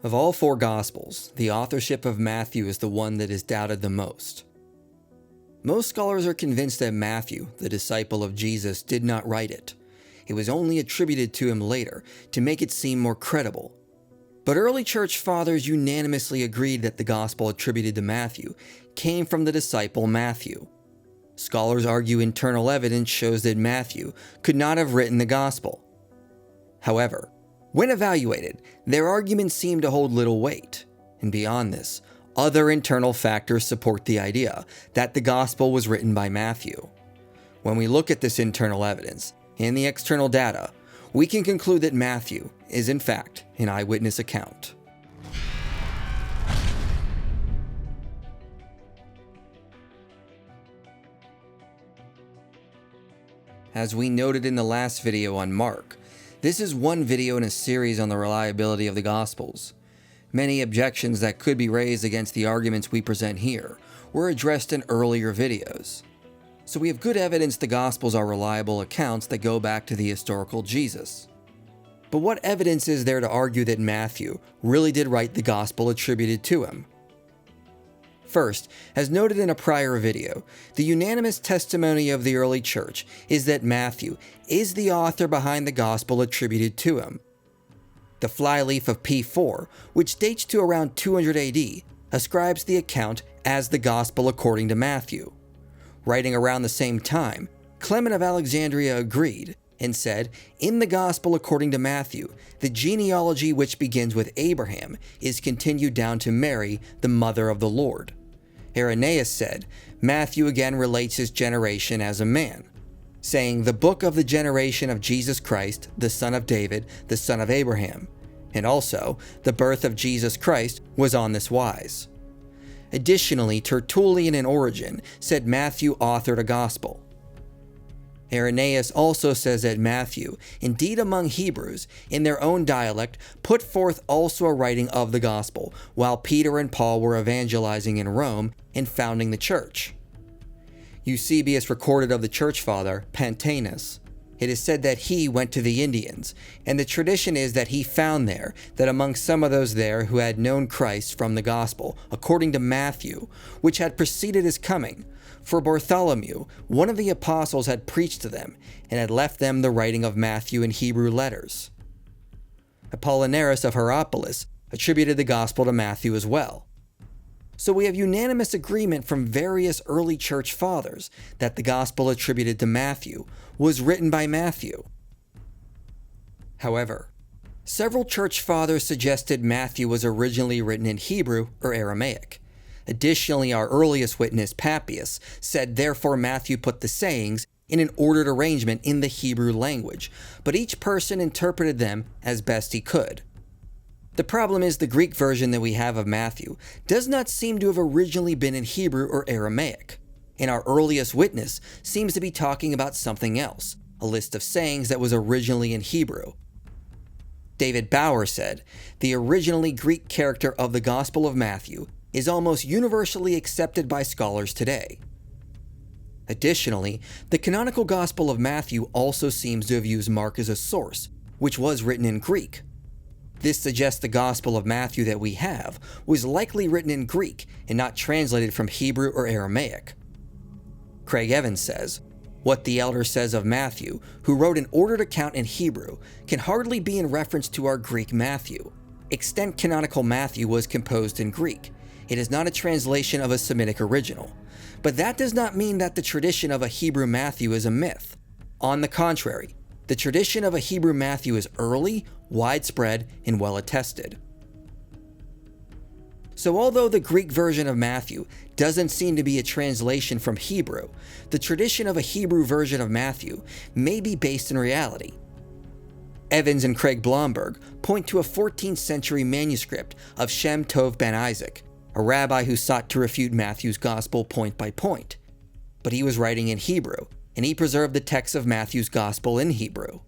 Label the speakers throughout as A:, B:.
A: Of all four Gospels, the authorship of Matthew is the one that is doubted the most. Most scholars are convinced that Matthew, the disciple of Jesus, did not write it. It was only attributed to him later to make it seem more credible. But early church fathers unanimously agreed that the Gospel attributed to Matthew came from the disciple Matthew. Scholars argue internal evidence shows that Matthew could not have written the Gospel. However, when evaluated, their arguments seem to hold little weight, and beyond this, other internal factors support the idea that the Gospel was written by Matthew. When we look at this internal evidence and the external data, we can conclude that Matthew is in fact an eyewitness account. As we noted in the last video on Mark, this is one video in a series on the reliability of the Gospels. Many objections that could be raised against the arguments we present here were addressed in earlier videos. So we have good evidence the Gospels are reliable accounts that go back to the historical Jesus. But what evidence is there to argue that Matthew really did write the Gospel attributed to him? First, as noted in a prior video, the unanimous testimony of the early church is that Matthew is the author behind the Gospel attributed to him. The flyleaf of P4, which dates to around 200 AD, ascribes the account as the Gospel according to Matthew. Writing around the same time, Clement of Alexandria agreed and said, in the Gospel according to Matthew, the genealogy which begins with Abraham is continued down to Mary, the mother of the Lord. Irenaeus said, Matthew again relates his generation as a man, saying the book of the generation of Jesus Christ, the son of David, the son of Abraham, and also the birth of Jesus Christ was on this wise. Additionally, Tertullian and Origen said Matthew authored a gospel. Irenaeus also says that Matthew, indeed among Hebrews, in their own dialect, put forth also a writing of the gospel, while Peter and Paul were evangelizing in Rome and founding the church. Eusebius recorded of the church father, Pantaenus. It is said that he went to the Indians, and the tradition is that he found there that among some of those there who had known Christ from the gospel, according to Matthew, which had preceded his coming, for Bartholomew, one of the apostles, had preached to them, and had left them the writing of Matthew in Hebrew letters. Apollinaris of Hierapolis attributed the gospel to Matthew as well. So we have unanimous agreement from various early church fathers that the gospel attributed to Matthew was written by Matthew. However, several church fathers suggested Matthew was originally written in Hebrew or Aramaic. Additionally, our earliest witness, Papias, said therefore Matthew put the sayings in an ordered arrangement in the Hebrew language, but each person interpreted them as best he could. The problem is the Greek version that we have of Matthew does not seem to have originally been in Hebrew or Aramaic, and our earliest witness seems to be talking about something else, a list of sayings that was originally in Hebrew. David Bauer said, the originally Greek character of the Gospel of Matthew is almost universally accepted by scholars today. Additionally, the canonical Gospel of Matthew also seems to have used Mark as a source, which was written in Greek. This suggests the Gospel of Matthew that we have was likely written in Greek and not translated from Hebrew or Aramaic. Craig Evans says, what the elder says of Matthew, who wrote an ordered account in Hebrew, can hardly be in reference to our Greek Matthew. Extant canonical Matthew was composed in Greek. It is not a translation of a Semitic original. But that does not mean that the tradition of a Hebrew Matthew is a myth. On the contrary, the tradition of a Hebrew Matthew is early, widespread, and well attested. So although the Greek version of Matthew doesn't seem to be a translation from Hebrew, the tradition of a Hebrew version of Matthew may be based in reality. Evans and Craig Blomberg point to a 14th century manuscript of Shem Tov ben Isaac, a rabbi who sought to refute Matthew's gospel point by point. But he was writing in Hebrew, and he preserved the text of Matthew's gospel in Hebrew.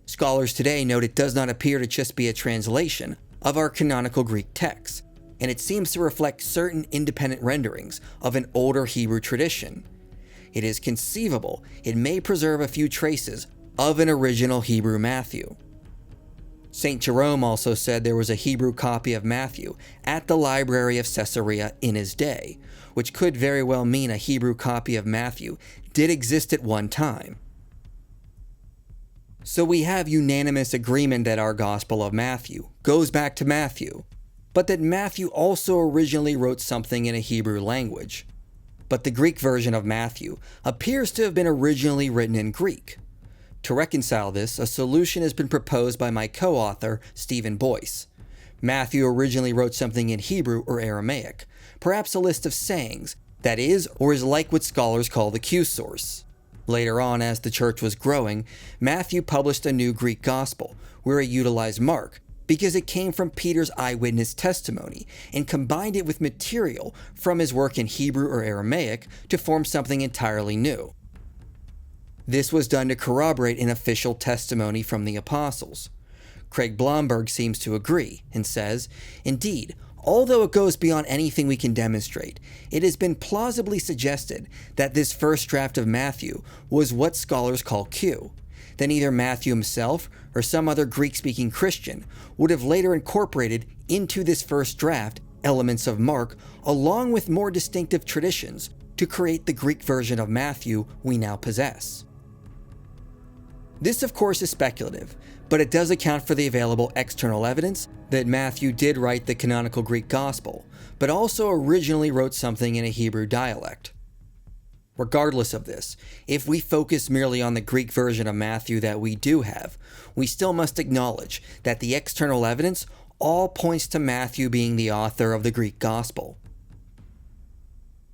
A: Scholars today note it does not appear to just be a translation of our canonical Greek text, and it seems to reflect certain independent renderings of an older Hebrew tradition. It is conceivable it may preserve a few traces of an original Hebrew Matthew. St. Jerome also said there was a Hebrew copy of Matthew at the library of Caesarea in his day, which could very well mean a Hebrew copy of Matthew did exist at one time. So we have unanimous agreement that our Gospel of Matthew goes back to Matthew, but that Matthew also originally wrote something in a Hebrew language. But the Greek version of Matthew appears to have been originally written in Greek. To reconcile this, a solution has been proposed by my co-author, Stephen Boyce. Matthew originally wrote something in Hebrew or Aramaic, perhaps a list of sayings, that is or is like what scholars call the Q source. Later on, as the church was growing, Matthew published a new Greek gospel, where he utilized Mark, because it came from Peter's eyewitness testimony, and combined it with material from his work in Hebrew or Aramaic to form something entirely new. This was done to corroborate an official testimony from the apostles. Craig Blomberg seems to agree, and says, "Indeed, although it goes beyond anything we can demonstrate, it has been plausibly suggested that this first draft of Matthew was what scholars call Q. Then either Matthew himself or some other Greek-speaking Christian would have later incorporated into this first draft elements of Mark along with more distinctive traditions to create the Greek version of Matthew we now possess." This, of course, is speculative, but it does account for the available external evidence that Matthew did write the canonical Greek gospel, but also originally wrote something in a Hebrew dialect. Regardless of this, if we focus merely on the Greek version of Matthew that we do have, we still must acknowledge that the external evidence all points to Matthew being the author of the Greek gospel.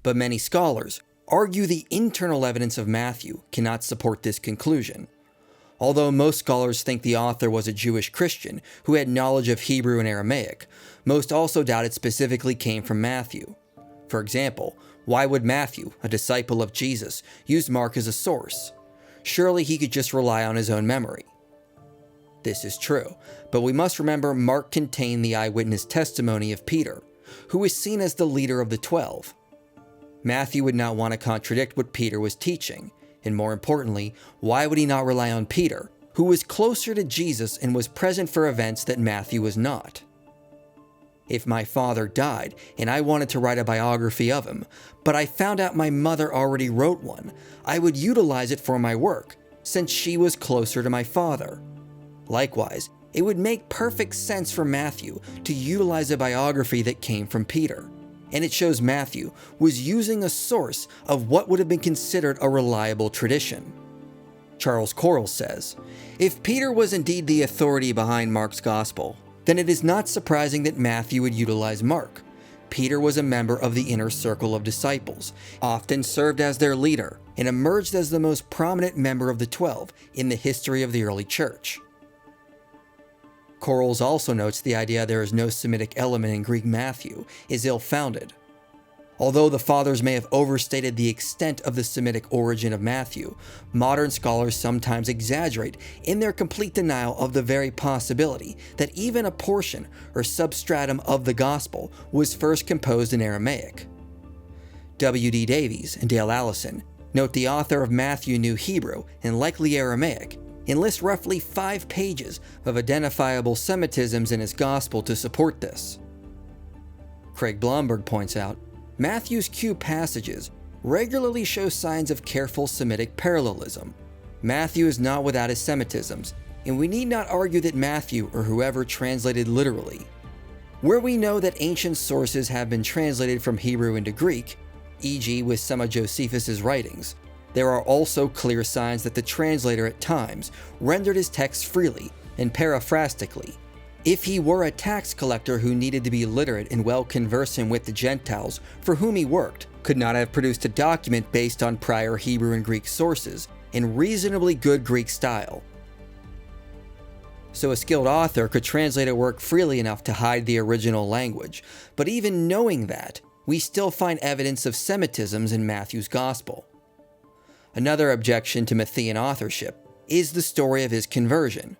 A: But many scholars argue the internal evidence of Matthew cannot support this conclusion. Although most scholars think the author was a Jewish Christian who had knowledge of Hebrew and Aramaic, most also doubt it specifically came from Matthew. For example, why would Matthew, a disciple of Jesus, use Mark as a source? Surely he could just rely on his own memory. This is true, but we must remember Mark contained the eyewitness testimony of Peter, who was seen as the leader of the 12. Matthew would not want to contradict what Peter was teaching. And more importantly, why would he not rely on Peter, who was closer to Jesus and was present for events that Matthew was not? If my father died and I wanted to write a biography of him, but I found out my mother already wrote one, I would utilize it for my work, since she was closer to my father. Likewise, it would make perfect sense for Matthew to utilize a biography that came from Peter. And it shows Matthew was using a source of what would have been considered a reliable tradition. Charles Quarles says, "If Peter was indeed the authority behind Mark's gospel, then it is not surprising that Matthew would utilize Mark. Peter was a member of the inner circle of disciples, often served as their leader, and emerged as the most prominent member of the 12 in the history of the early church." Quarles also notes the idea there is no Semitic element in Greek Matthew is ill-founded. Although the fathers may have overstated the extent of the Semitic origin of Matthew, modern scholars sometimes exaggerate in their complete denial of the very possibility that even a portion or substratum of the Gospel was first composed in Aramaic. W.D. Davies and Dale Allison note the author of Matthew knew Hebrew and likely Aramaic, and list roughly 5 pages of identifiable Semitisms in his Gospel to support this. Craig Blomberg points out, Matthew's Q passages regularly show signs of careful Semitic parallelism. Matthew is not without his Semitisms, and we need not argue that Matthew or whoever translated literally. Where we know that ancient sources have been translated from Hebrew into Greek, e.g. with some of Josephus's writings, there are also clear signs that the translator at times rendered his text freely and paraphrastically. If he were a tax collector who needed to be literate and well conversant with the Gentiles for whom he worked, could not have produced a document based on prior Hebrew and Greek sources in reasonably good Greek style. So a skilled author could translate a work freely enough to hide the original language, but even knowing that, we still find evidence of Semitisms in Matthew's Gospel. Another objection to Matthean authorship is the story of his conversion.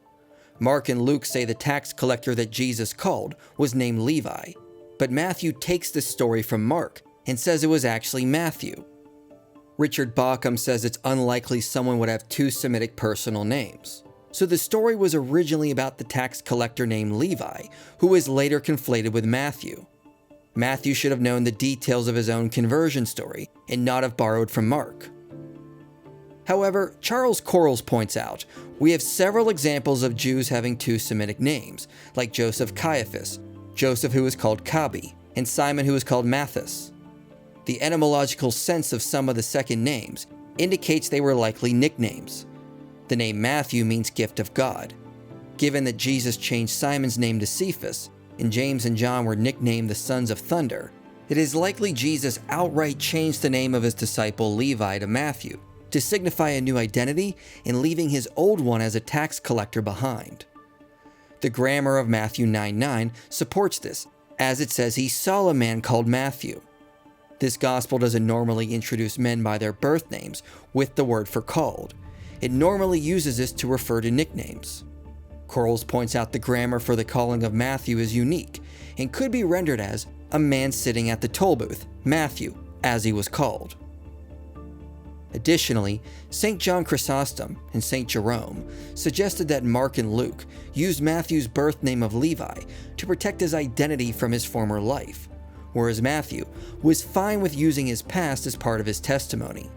A: Mark and Luke say the tax collector that Jesus called was named Levi, but Matthew takes this story from Mark and says it was actually Matthew. Richard Bauckham says it's unlikely someone would have 2 Semitic personal names. So the story was originally about the tax collector named Levi, who was later conflated with Matthew. Matthew should have known the details of his own conversion story and not have borrowed from Mark. However, Charles Quarles points out, we have several examples of Jews having two Semitic names, like Joseph Caiaphas, Joseph who is called Kabi, and Simon who is called Matthias. The etymological sense of some of the second names indicates they were likely nicknames. The name Matthew means gift of God. Given that Jesus changed Simon's name to Cephas, and James and John were nicknamed the sons of thunder, it is likely Jesus outright changed the name of his disciple Levi to Matthew, to signify a new identity and leaving his old one as a tax collector behind. The grammar of Matthew 9:9 supports this, as it says he saw a man called Matthew. This gospel doesn't normally introduce men by their birth names with the word for called. It normally uses this to refer to nicknames. Quarles points out the grammar for the calling of Matthew is unique and could be rendered as a man sitting at the toll booth, Matthew, as he was called. Additionally, St. John Chrysostom and St. Jerome suggested that Mark and Luke used Matthew's birth name of Levi to protect his identity from his former life, whereas Matthew was fine with using his past as part of his testimony.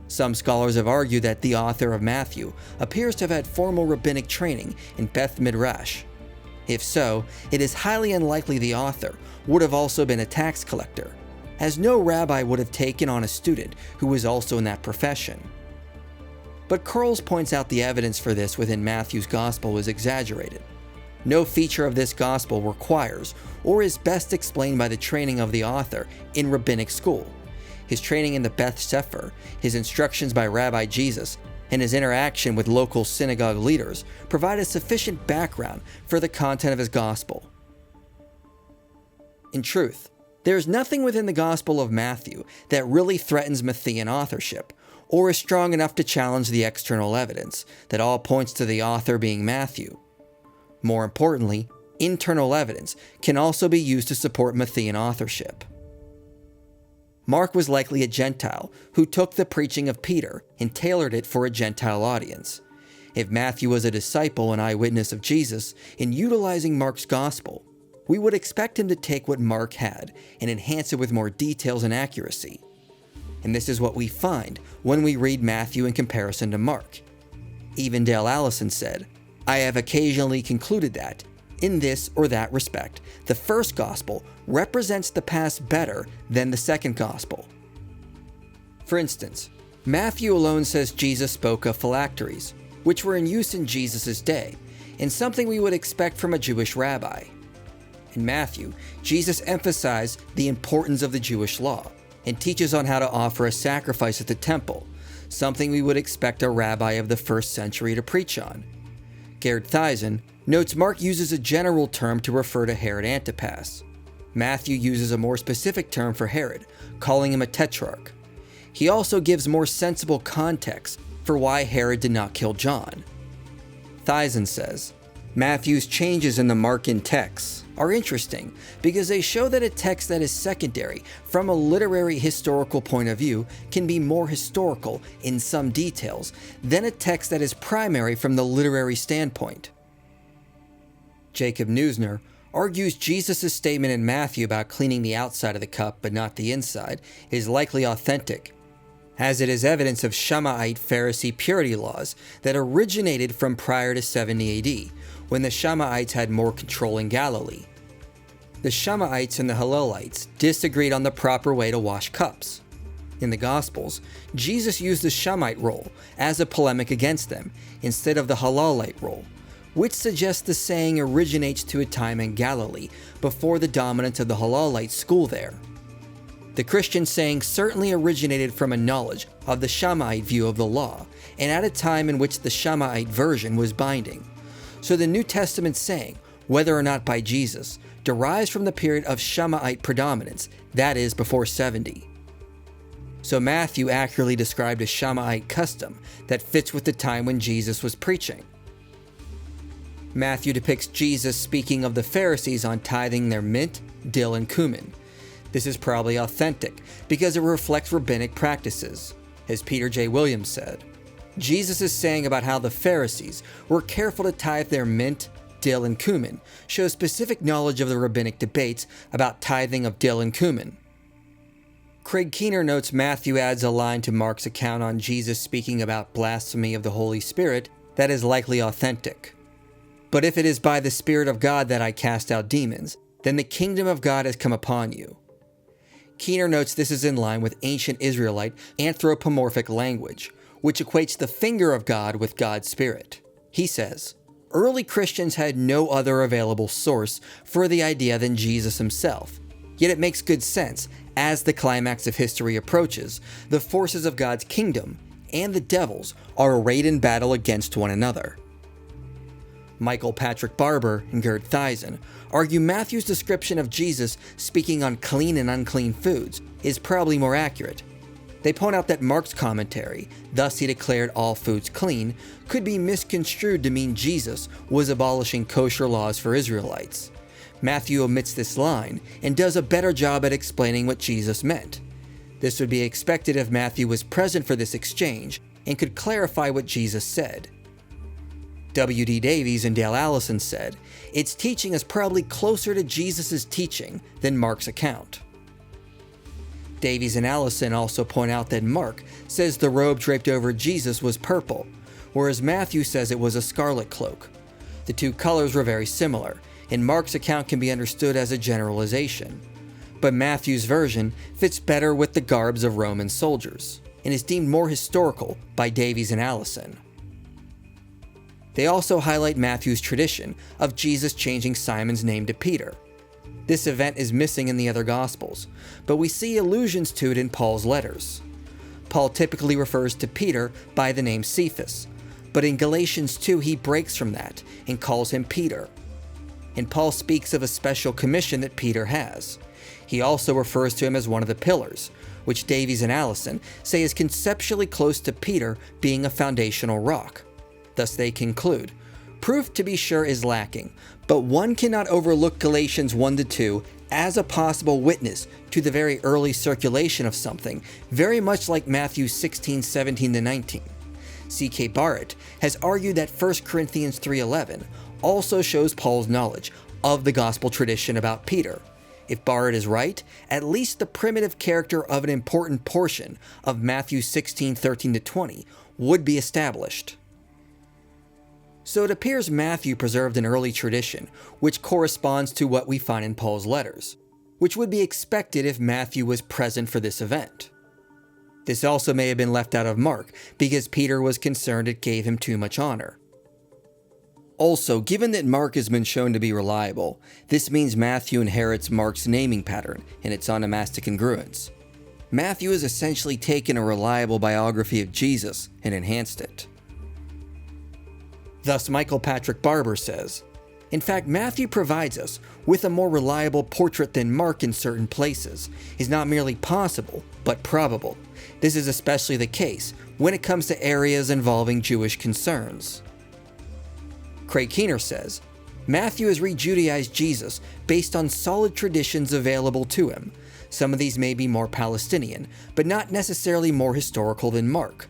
A: Some scholars have argued that the author of Matthew appears to have had formal rabbinic training in Beth Midrash. If so, it is highly unlikely the author would have also been a tax collector, as no rabbi would have taken on a student who was also in that profession. But Quarles points out the evidence for this within Matthew's gospel was exaggerated. No feature of this gospel requires or is best explained by the training of the author in rabbinic school. His training in the Beth Sefer, his instructions by Rabbi Jesus, and his interaction with local synagogue leaders provide a sufficient background for the content of his gospel. In truth, there is nothing within the Gospel of Matthew that really threatens Matthean authorship, or is strong enough to challenge the external evidence that all points to the author being Matthew. More importantly, internal evidence can also be used to support Matthean authorship. Mark was likely a Gentile who took the preaching of Peter and tailored it for a Gentile audience. If Matthew was a disciple and eyewitness of Jesus in utilizing Mark's gospel, we would expect him to take what Mark had and enhance it with more details and accuracy. And this is what we find when we read Matthew in comparison to Mark. Even Dale Allison said, "I have occasionally concluded that, in this or that respect, the first gospel represents the past better than the second gospel." For instance, Matthew alone says Jesus spoke of phylacteries, which were in use in Jesus' day, and something we would expect from a Jewish rabbi. In Matthew, Jesus emphasized the importance of the Jewish law and teaches on how to offer a sacrifice at the temple, something we would expect a rabbi of the first century to preach on. Gerd Thiessen notes Mark uses a general term to refer to Herod Antipas. Matthew uses a more specific term for Herod, calling him a tetrarch. He also gives more sensible context for why Herod did not kill John. Thiessen says, Matthew's changes in the Markan texts are interesting because they show that a text that is secondary from a literary historical point of view can be more historical in some details than a text that is primary from the literary standpoint. Jacob Neusner argues Jesus' statement in Matthew about cleaning the outside of the cup but not the inside is likely authentic, as it is evidence of Shamma'ite Pharisee purity laws that originated from prior to 70 AD, when the Shammaites had more control in Galilee. The Shammaites and the Hillelites disagreed on the proper way to wash cups. In the Gospels, Jesus used the Shammite rule as a polemic against them instead of the Hillelite rule, which suggests the saying originates to a time in Galilee before the dominance of the Hillelite school there. The Christian saying certainly originated from a knowledge of the Shammite view of the law, and at a time in which the Shammite version was binding. So the New Testament saying, whether or not by Jesus, derives from the period of Shammite predominance, that is, before 70. So Matthew accurately described a Shammite custom that fits with the time when Jesus was preaching. Matthew depicts Jesus speaking of the Pharisees on tithing their mint, dill, and cumin. This is probably authentic because it reflects rabbinic practices, as Peter J. Williams said. Jesus is saying about how the Pharisees were careful to tithe their mint, dill, and cumin shows specific knowledge of the rabbinic debates about tithing of dill and cumin. Craig Keener notes Matthew adds a line to Mark's account on Jesus speaking about blasphemy of the Holy Spirit that is likely authentic. But if it is by the Spirit of God that I cast out demons, then the kingdom of God has come upon you. Keener notes this is in line with ancient Israelite anthropomorphic language, which equates the finger of God with God's Spirit. He says, early Christians had no other available source for the idea than Jesus himself, yet it makes good sense. As the climax of history approaches, the forces of God's kingdom and the devil's are arrayed in battle against one another. Michael Patrick Barber and Gerd Theisen argue Matthew's description of Jesus speaking on clean and unclean foods is probably more accurate. They point out that Mark's commentary, thus he declared all foods clean, could be misconstrued to mean Jesus was abolishing kosher laws for Israelites. Matthew omits this line and does a better job at explaining what Jesus meant. This would be expected if Matthew was present for this exchange and could clarify what Jesus said. W.D. Davies and Dale Allison said, its teaching is probably closer to Jesus' teaching than Mark's account. Davies and Allison also point out that Mark says the robe draped over Jesus was purple, whereas Matthew says it was a scarlet cloak. The two colors were very similar, and Mark's account can be understood as a generalization. But Matthew's version fits better with the garbs of Roman soldiers, and is deemed more historical by Davies and Allison. They also highlight Matthew's tradition of Jesus changing Simon's name to Peter. This event is missing in the other Gospels, but we see allusions to it in Paul's letters. Paul typically refers to Peter by the name Cephas, but in Galatians 2 he breaks from that and calls him Peter. And Paul speaks of a special commission that Peter has. He also refers to him as one of the pillars, which Davies and Allison say is conceptually close to Peter being a foundational rock. Thus they conclude, proof to be sure is lacking, but one cannot overlook Galatians 1-2 as a possible witness to the very early circulation of something, very much like Matthew 16:17-19. C.K. Barrett has argued that 1 Corinthians 3:11 also shows Paul's knowledge of the gospel tradition about Peter. If Barrett is right, at least the primitive character of an important portion of Matthew 16:13-20 would be established. So it appears Matthew preserved an early tradition which corresponds to what we find in Paul's letters, which would be expected if Matthew was present for this event. This also may have been left out of Mark because Peter was concerned it gave him too much honor. Also, given that Mark has been shown to be reliable, this means Matthew inherits Mark's naming pattern and its onomastic congruence. Matthew has essentially taken a reliable biography of Jesus and enhanced it. Thus, Michael Patrick Barber says, in fact, Matthew provides us with a more reliable portrait than Mark in certain places. Is not merely possible, but probable. This is especially the case when it comes to areas involving Jewish concerns. Craig Keener says, Matthew has re-Judaized Jesus based on solid traditions available to him. Some of these may be more Palestinian, but not necessarily more historical than Mark.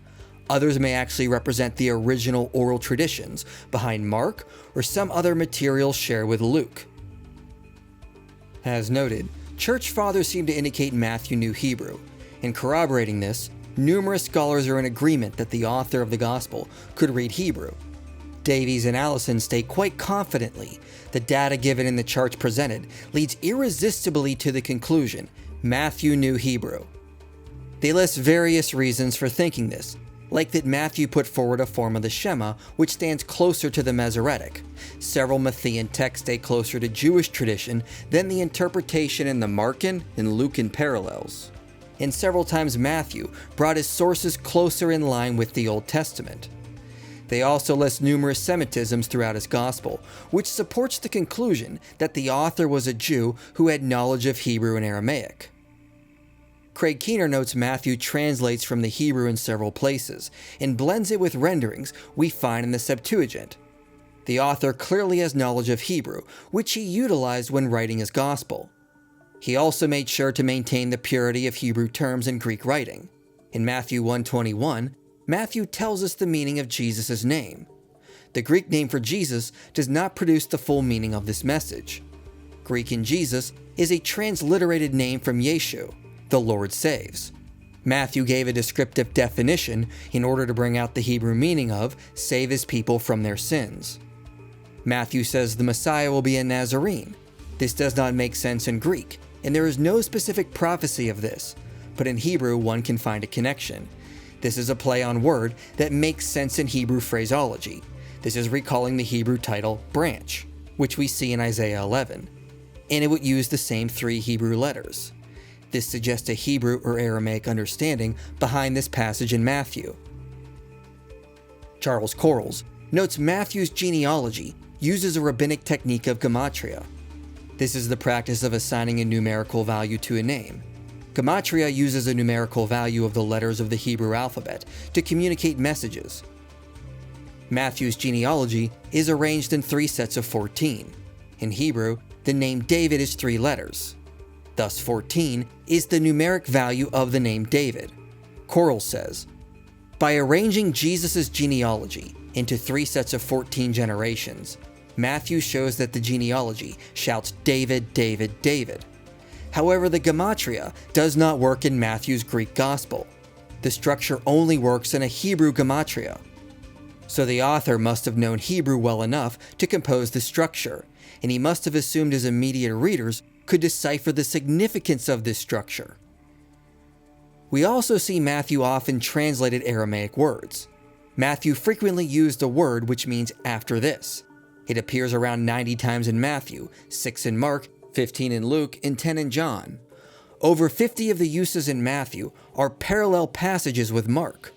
A: Others may actually represent the original oral traditions behind Mark or some other material shared with Luke. As noted, church fathers seem to indicate Matthew knew Hebrew. In corroborating this, numerous scholars are in agreement that the author of the Gospel could read Hebrew. Davies and Allison state quite confidently the data given in the charts presented leads irresistibly to the conclusion Matthew knew Hebrew. They list various reasons for thinking this, like that Matthew put forward a form of the Shema which stands closer to the Masoretic. Several Matthean texts stay closer to Jewish tradition than the interpretation in the Markan and Lucan parallels. And several times Matthew brought his sources closer in line with the Old Testament. They also list numerous Semitisms throughout his Gospel, which supports the conclusion that the author was a Jew who had knowledge of Hebrew and Aramaic. Craig Keener notes Matthew translates from the Hebrew in several places, and blends it with renderings we find in the Septuagint. The author clearly has knowledge of Hebrew, which he utilized when writing his Gospel. He also made sure to maintain the purity of Hebrew terms in Greek writing. In Matthew 1:21, Matthew tells us the meaning of Jesus' name. The Greek name for Jesus does not produce the full meaning of this message. Greek in Jesus is a transliterated name from Yeshu, the Lord saves. Matthew gave a descriptive definition in order to bring out the Hebrew meaning of save his people from their sins. Matthew says the Messiah will be a Nazarene. This does not make sense in Greek, and there is no specific prophecy of this, but in Hebrew one can find a connection. This is a play on word that makes sense in Hebrew phraseology. This is recalling the Hebrew title branch, which we see in Isaiah 11, and it would use the same 3 Hebrew letters. This suggests a Hebrew or Aramaic understanding behind this passage in Matthew. Charles Quarles notes Matthew's genealogy uses a rabbinic technique of Gematria. This is the practice of assigning a numerical value to a name. Gematria uses a numerical value of the letters of the Hebrew alphabet to communicate messages. Matthew's genealogy is arranged in 3 sets of 14. In Hebrew, the name David is 3 letters. Thus 14 is the numeric value of the name David. Quarles says, by arranging Jesus' genealogy into 3 sets of 14 generations, Matthew shows that the genealogy shouts David, David, David. However, the Gematria does not work in Matthew's Greek gospel. The structure only works in a Hebrew Gematria. So the author must have known Hebrew well enough to compose the structure, and he must have assumed his immediate readers could decipher the significance of this structure. We also see Matthew often translated Aramaic words. Matthew frequently used a word which means after this. It appears around 90 times in Matthew, 6 in Mark, 15 in Luke, and 10 in John. Over 50 of the uses in Matthew are parallel passages with Mark.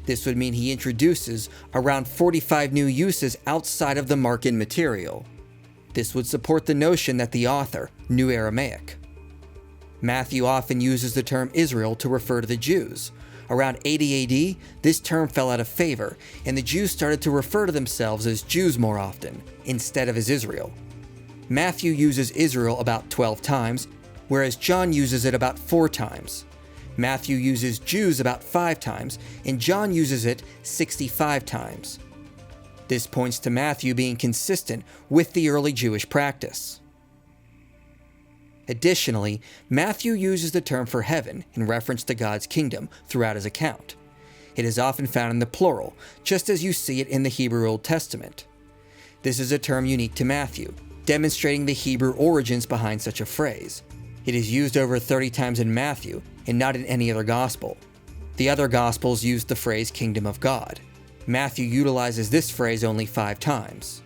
A: This would mean he introduces around 45 new uses outside of the Markan material. This would support the notion that the author knew Aramaic. Matthew often uses the term Israel to refer to the Jews. Around 80 AD, this term fell out of favor, and the Jews started to refer to themselves as Jews more often, instead of as Israel. Matthew uses Israel about 12 times, whereas John uses it about 4 times. Matthew uses Jews about 5 times, and John uses it 65 times. This points to Matthew being consistent with the early Jewish practice. Additionally, Matthew uses the term for heaven in reference to God's kingdom throughout his account. It is often found in the plural, just as you see it in the Hebrew Old Testament. This is a term unique to Matthew, demonstrating the Hebrew origins behind such a phrase. It is used over 30 times in Matthew and not in any other gospel. The other gospels use the phrase kingdom of God. Matthew utilizes this phrase only 5 times.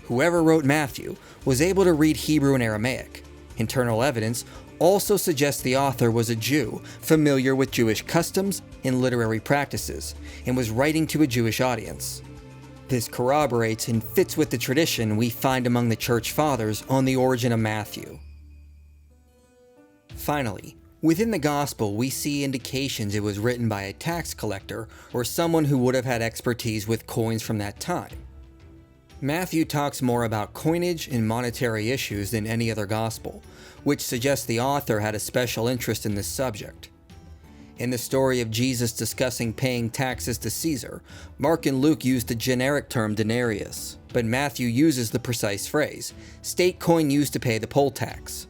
A: Whoever wrote Matthew was able to read Hebrew and Aramaic. Internal evidence also suggests the author was a Jew familiar with Jewish customs and literary practices, and was writing to a Jewish audience. This corroborates and fits with the tradition we find among the church fathers on the origin of Matthew. Finally, within the gospel we see indications it was written by a tax collector or someone who would have had expertise with coins from that time. Matthew talks more about coinage and monetary issues than any other gospel, which suggests the author had a special interest in this subject. In the story of Jesus discussing paying taxes to Caesar, Mark and Luke use the generic term denarius, but Matthew uses the precise phrase, state coin used to pay the poll tax.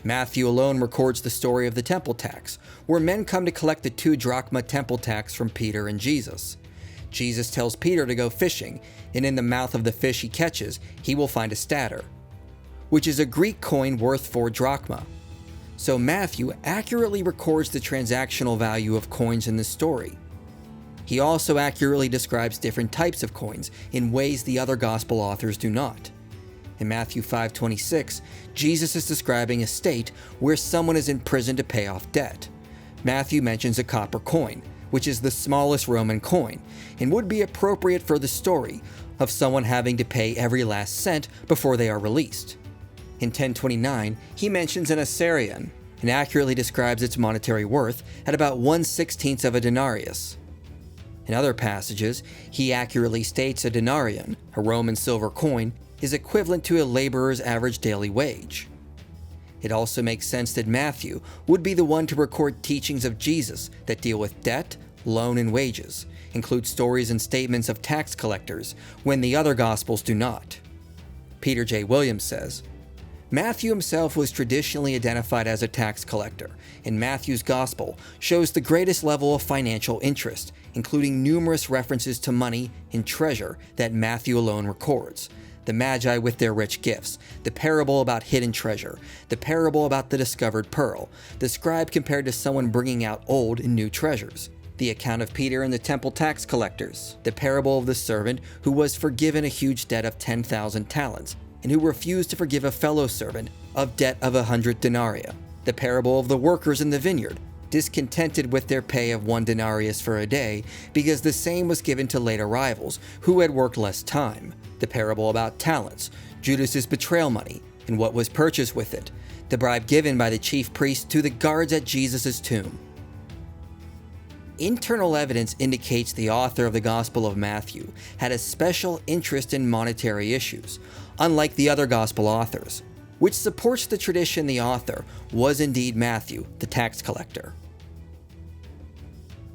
A: Matthew alone records the story of the temple tax, where men come to collect the 2 drachma temple tax from Peter and Jesus. Jesus tells Peter to go fishing, and in the mouth of the fish he catches, he will find a stater, which is a Greek coin worth 4 drachma. So Matthew accurately records the transactional value of coins in this story. He also accurately describes different types of coins in ways the other gospel authors do not. In Matthew 5:26, Jesus is describing a state where someone is in prison to pay off debt. Matthew mentions a copper coin, which is the smallest Roman coin, and would be appropriate for the story of someone having to pay every last cent before they are released. In 1029, he mentions an assarion, and accurately describes its monetary worth at about 1/16 of a denarius. In other passages, he accurately states a denarion, a Roman silver coin, is equivalent to a laborer's average daily wage. It also makes sense that Matthew would be the one to record teachings of Jesus that deal with debt, loan, and wages, include stories and statements of tax collectors when the other Gospels do not. Peter J. Williams says, Matthew himself was traditionally identified as a tax collector, and Matthew's Gospel shows the greatest level of financial interest, including numerous references to money and treasure that Matthew alone records. The Magi with their rich gifts, the parable about hidden treasure, the parable about the discovered pearl, the scribe compared to someone bringing out old and new treasures, the account of Peter and the temple tax collectors, the parable of the servant who was forgiven a huge debt of 10,000 talents, and who refused to forgive a fellow servant of debt of 100 denarii, the parable of the workers in the vineyard, discontented with their pay of 1 denarius for a day because the same was given to late arrivals who had worked less time, the parable about talents, Judas's betrayal money, and what was purchased with it, the bribe given by the chief priest to the guards at Jesus' tomb. Internal evidence indicates the author of the Gospel of Matthew had a special interest in monetary issues, unlike the other Gospel authors, which supports the tradition the author was indeed Matthew, the tax collector.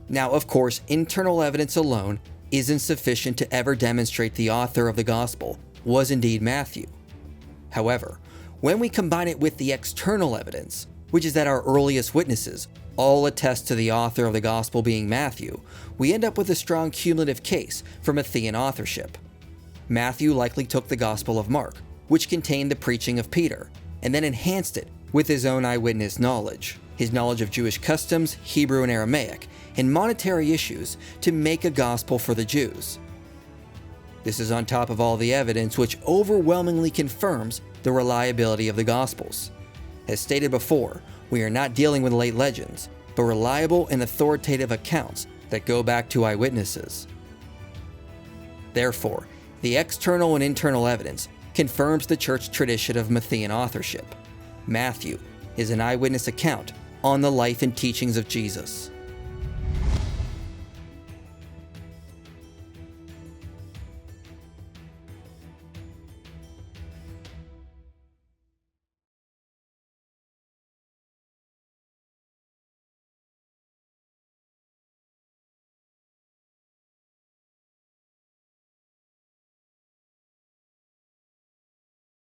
A: Now, of course, internal evidence alone isn't sufficient to ever demonstrate the author of the Gospel was indeed Matthew. However, when we combine it with the external evidence, which is that our earliest witnesses all attest to the author of the Gospel being Matthew, we end up with a strong cumulative case for Matthean authorship. Matthew likely took the Gospel of Mark, which contained the preaching of Peter, and then enhanced it with his own eyewitness knowledge, his knowledge of Jewish customs, Hebrew and Aramaic, and monetary issues to make a gospel for the Jews. This is on top of all the evidence which overwhelmingly confirms the reliability of the Gospels. As stated before, we are not dealing with late legends, but reliable and authoritative accounts that go back to eyewitnesses. Therefore, the external and internal evidence confirms the church tradition of Matthean authorship. Matthew is an eyewitness account on the life and teachings of Jesus.